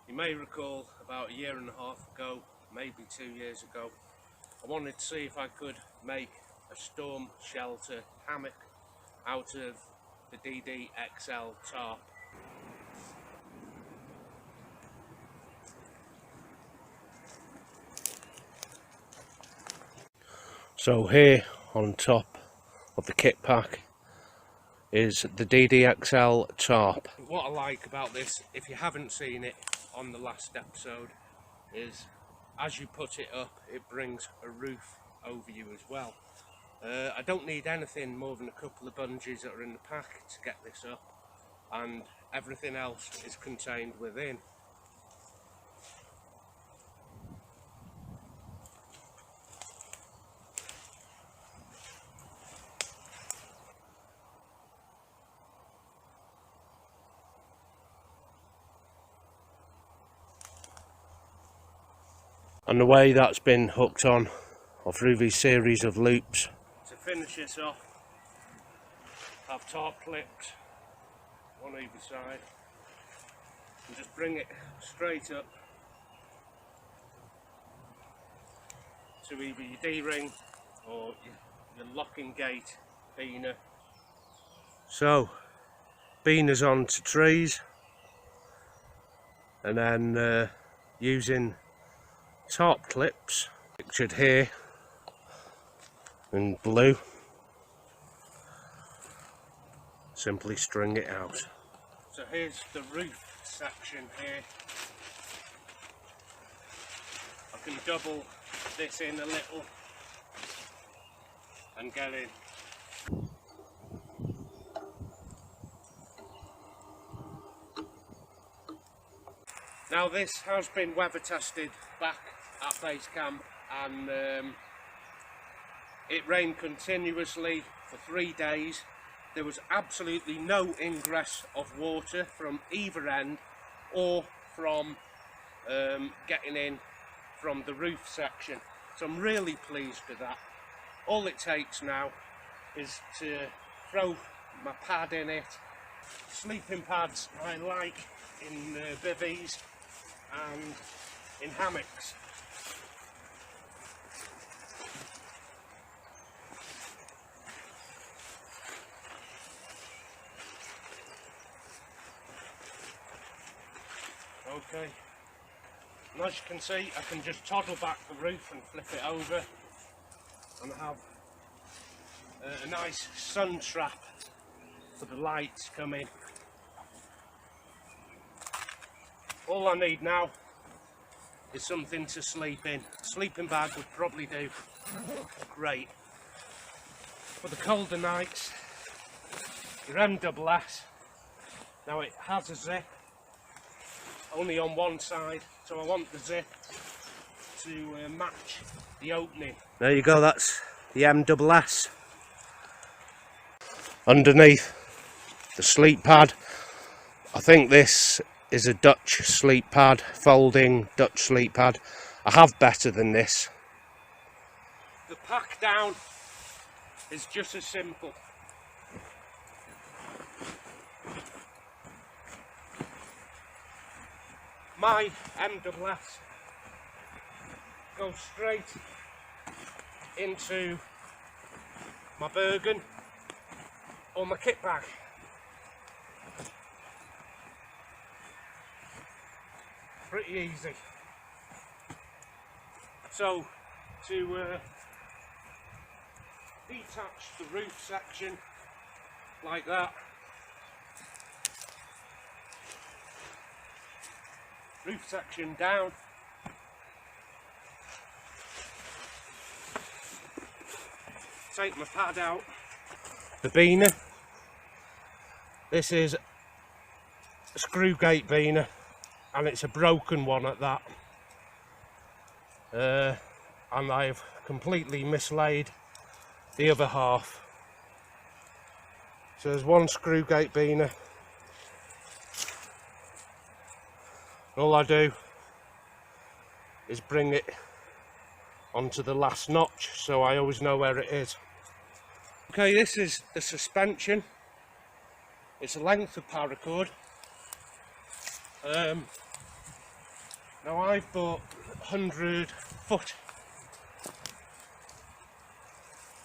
You may recall about a year and a half ago, maybe 2 years ago, I wanted to see if I could make a storm shelter hammock out of the DD XL tarp. So here on top of the kit pack is the DD XL tarp. What I like about this, if you haven't seen it on the last episode, is as you put it up, it brings a roof over you as well. I don't need anything more than a couple of bungees that are in the pack to get this up, and everything else is contained within. And the way that's been hooked on or through these series of loops. To finish this off, I've tarp clipped on either side and just bring it straight up to either your D-ring or your locking gate beaner. So, beaners onto trees, and then using tarp clips, pictured here in blue, simply string it out. So here's the roof section here. I can double this in a little and get in. Now this has been weather tested back at base camp, and it rained continuously for 3 days. There was absolutely no ingress of water from either end or from getting in from the roof section. So I'm really pleased with that. All it takes now is to throw my pad in it. Sleeping pads I like in bivvies and in hammocks. Okay, and as you can see, I can just toddle back the roof and flip it over and have a nice sun trap for the lights come in. All I need now is something to sleep in. A sleeping bag would probably do great. For the colder nights, your MSS, now it has a zip, only on one side, so I want the zip to match the opening. There you go, that's the MSS. Underneath the sleep pad, I think this is a Dutch sleep pad, folding Dutch sleep pad. I have better than this. The pack down is just as simple. My MSS goes straight into my Bergen or my kit bag. Pretty easy. So to detach the roof section like that, roof section down, take my pad out, the beaner. This is a screw gate beaner, and it's a broken one at that, and I've completely mislaid the other half. So there's one screw gate beaner. All I do is bring it onto the last notch, so I always know where it is. Okay, this is the suspension. It's a length of paracord. Now I've bought 100 foot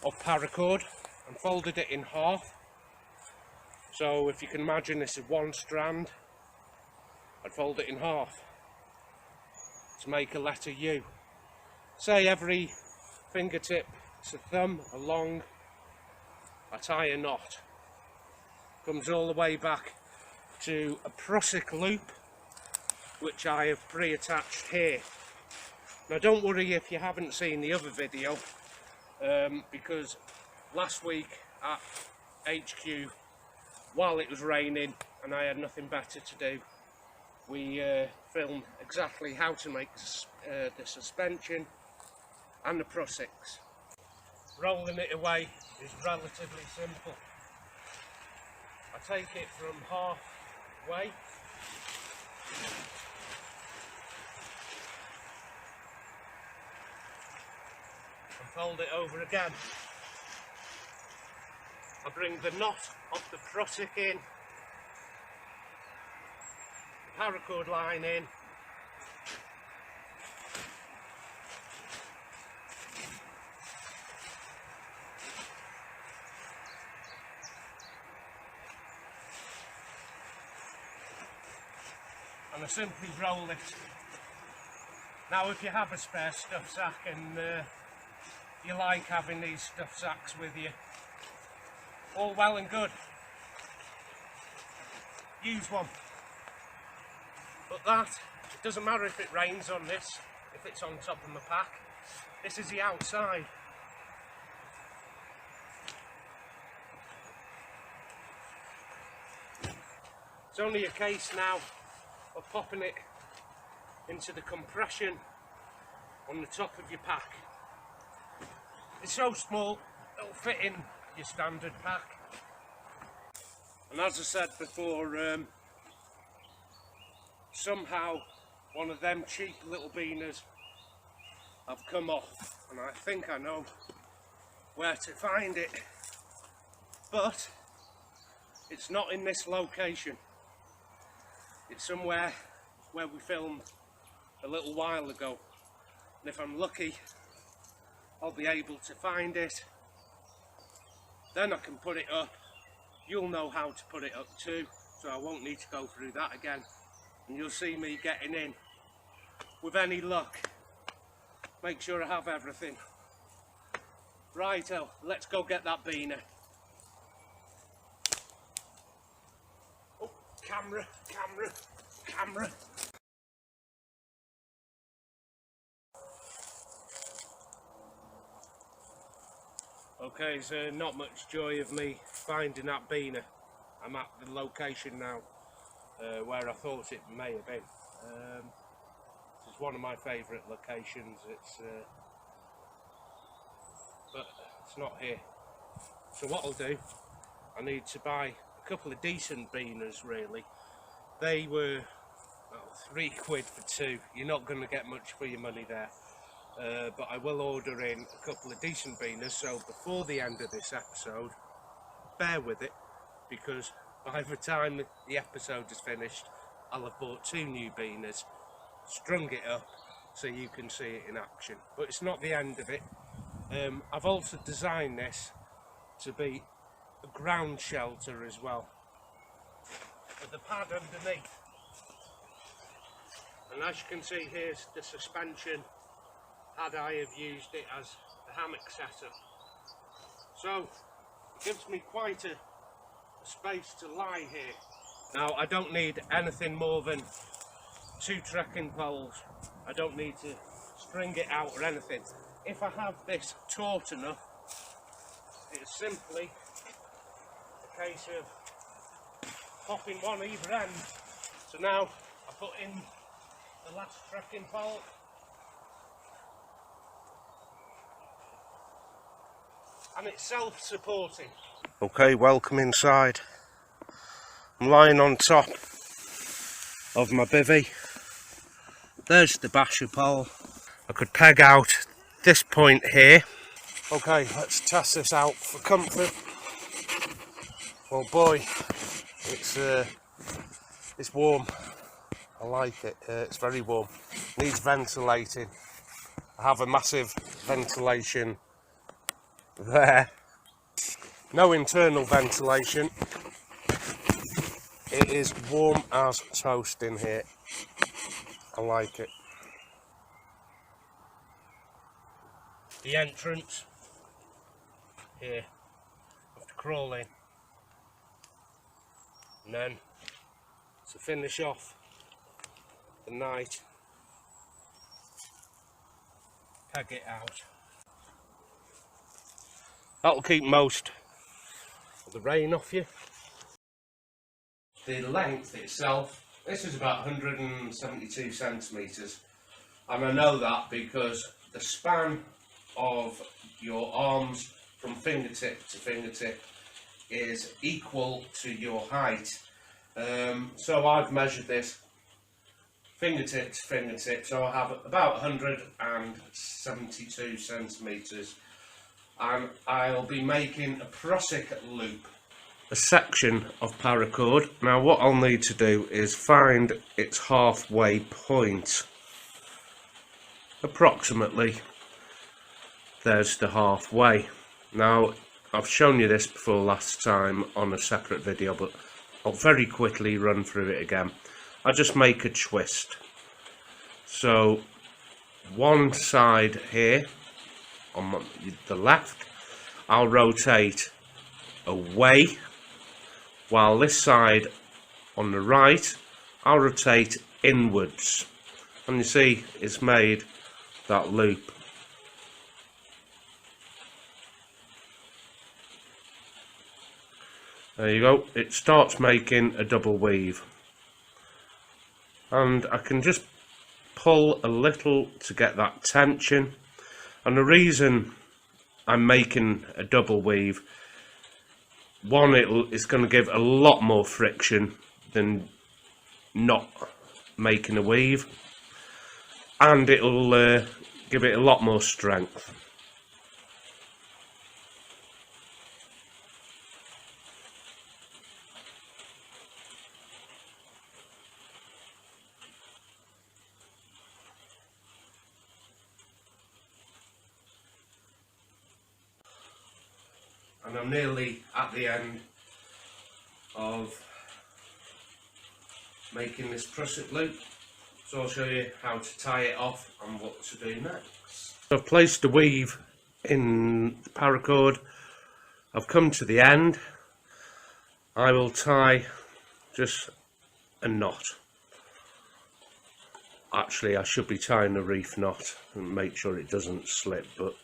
of paracord and folded it in half. So if you can imagine this is one strand, I'd fold it in half to make a letter U. Say every fingertip to thumb along, I tie a knot. Comes all the way back to a prusik loop, which I have pre-attached here. Now don't worry if you haven't seen the other video, because last week at HQ, while it was raining and I had nothing better to do, we filmed exactly how to make the suspension and the prusiks. Rolling it away is relatively simple. I take it from halfway, and fold it over again. I bring the knot of the prusik in, the paracord line in, and I simply roll it. Now if you have a spare stuff sack and you like having these stuff sacks with you, all well and good, use one. But it doesn't matter if it rains on this, if it's on top of my pack. This is the outside. It's only a case now of popping it into the compression on the top of your pack. It's so small, it'll fit in your standard pack. And as I said before, somehow one of them cheap little beaners have come off, and I think I know where to find it, but it's not in this location. It's somewhere where we filmed a little while ago, and if I'm lucky I'll be able to find it. Then I can put it up. You'll know how to put it up too, so I won't need to go through that again, and you'll see me getting in. With any luck, make sure I have everything. Righto, let's go get that beaner. Oh, camera. Okay, so not much joy of me finding that beaner. I'm at the location now where I thought it may have been. This is one of my favourite locations. But it's not here. So what I'll do, I need to buy a couple of decent beaners really. They were £3 for two. You're not going to get much for your money there. But I will order in a couple of decent beaners, so before the end of this episode, bear with it, because by the time the episode is finished, I'll have bought 2 new beaners, strung it up so you can see it in action. But it's not the end of it. I've also designed this to be a ground shelter as well, with the pad underneath. And as you can see, here's the suspension. Had I have used it as the hammock setup. So it gives me quite a space to lie here. Now I don't need anything more than 2 trekking poles. I don't need to string it out or anything. If I have this taut enough, it's simply a case of popping one either end. So now I put in the last trekking pole. And it's self-supporting. Okay, welcome inside. I'm lying on top of my bivvy. There's the basher pole. I could peg out this point here. Okay, let's test this out for comfort. Well boy, it's warm. I like it. It's very warm. Needs ventilating. I have a massive ventilation there. No internal ventilation. It is warm as toast in here. I like it. The entrance here. I have to crawl in. And then to finish off the night, peg it out. That'll keep most of the rain off you. The length itself, this is about 172 centimetres, and I know that because the span of your arms from fingertip to fingertip is equal to your height. So I've measured this fingertip to fingertip, so I have about 172 centimetres, and I'll be making a prusik loop, a section of paracord. Now what I'll need to do is find its halfway point. Approximately there's the halfway. Now I've shown you this before last time on a separate video, but I'll very quickly run through it again. I just make a twist. So one side here on the left, I'll rotate away, while this side on the right, I'll rotate inwards. And you see it's made that loop. There you go, it starts making a double weave. And I can just pull a little to get that tension. And the reason I'm making a double weave, one, it's going to give a lot more friction than not making a weave, and it'll give it a lot more strength. And I'm nearly at the end of making this prusik loop, so I'll show you how to tie it off and what to do next. So I've placed the weave in the paracord. I've come to the end. I will tie just a knot. Actually, I should be tying a reef knot and make sure it doesn't slip, but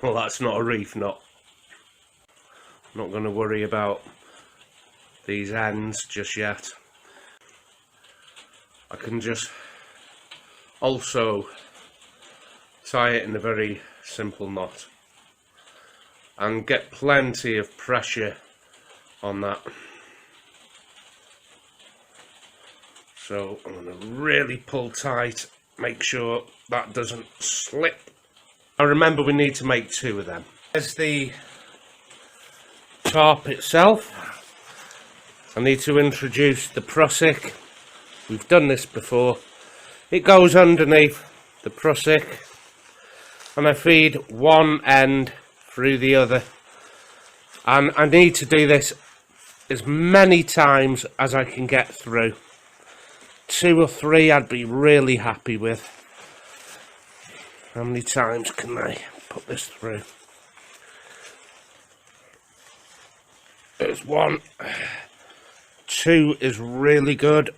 well, that's not a reef knot. I'm not going to worry about these ends just yet. I can just also tie it in a very simple knot and get plenty of pressure on that. So I'm going to really pull tight, make sure that doesn't slip. Now remember, we need to make two of them. There's the tarp itself. I need to introduce the prusik. We've done this before. It goes underneath the prusik, and I feed one end through the other. And I need to do this as many times as I can get through. 2 or 3 I'd be really happy with. How many times can I put this through? There's 1. 2 is really good.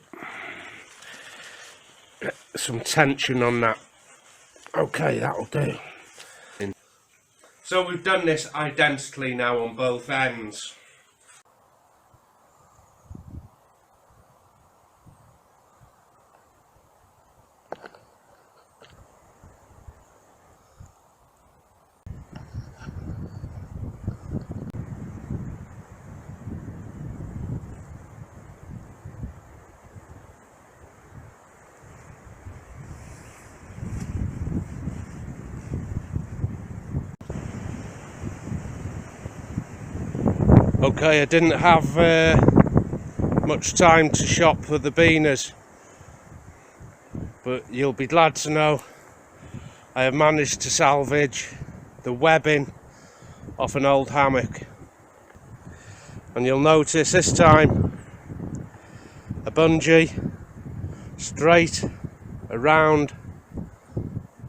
Some tension on that. Okay, that'll do. So we've done this identically now on both ends. Okay, I didn't have much time to shop for the beaners, but you'll be glad to know I have managed to salvage the webbing off an old hammock. And you'll notice this time a bungee straight around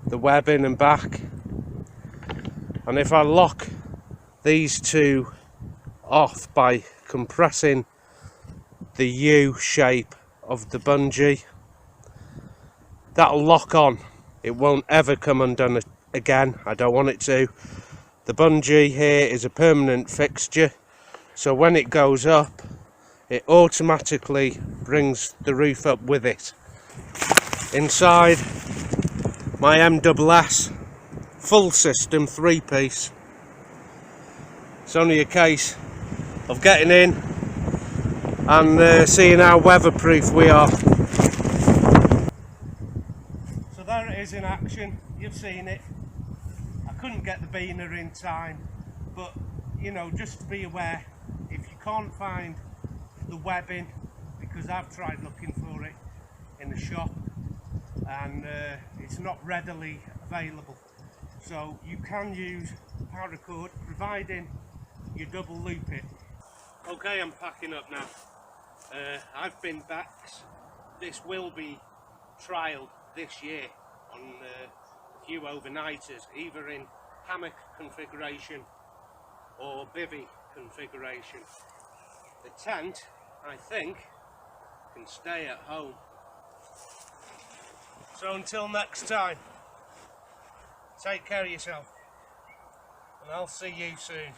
the webbing and back, and if I lock these two off by compressing the U shape of the bungee, that'll lock on. It won't ever come undone again. I don't want it to. The bungee here is a permanent fixture, so when it goes up it automatically brings the roof up with it. Inside my MSS full system 3-piece, it's only a case of getting in and seeing how weatherproof we are. So there it is in action. You've seen it. I couldn't get the beaner in time, but you know, just be aware, if you can't find the webbing, because I've tried looking for it in the shop and it's not readily available, so you can use paracord, providing you double loop it. Okay, I'm packing up now. I've been back. This will be trialled this year on a few overnighters, either in hammock configuration or bivvy configuration. The tent, I think, can stay at home. So until next time, take care of yourself, and I'll see you soon.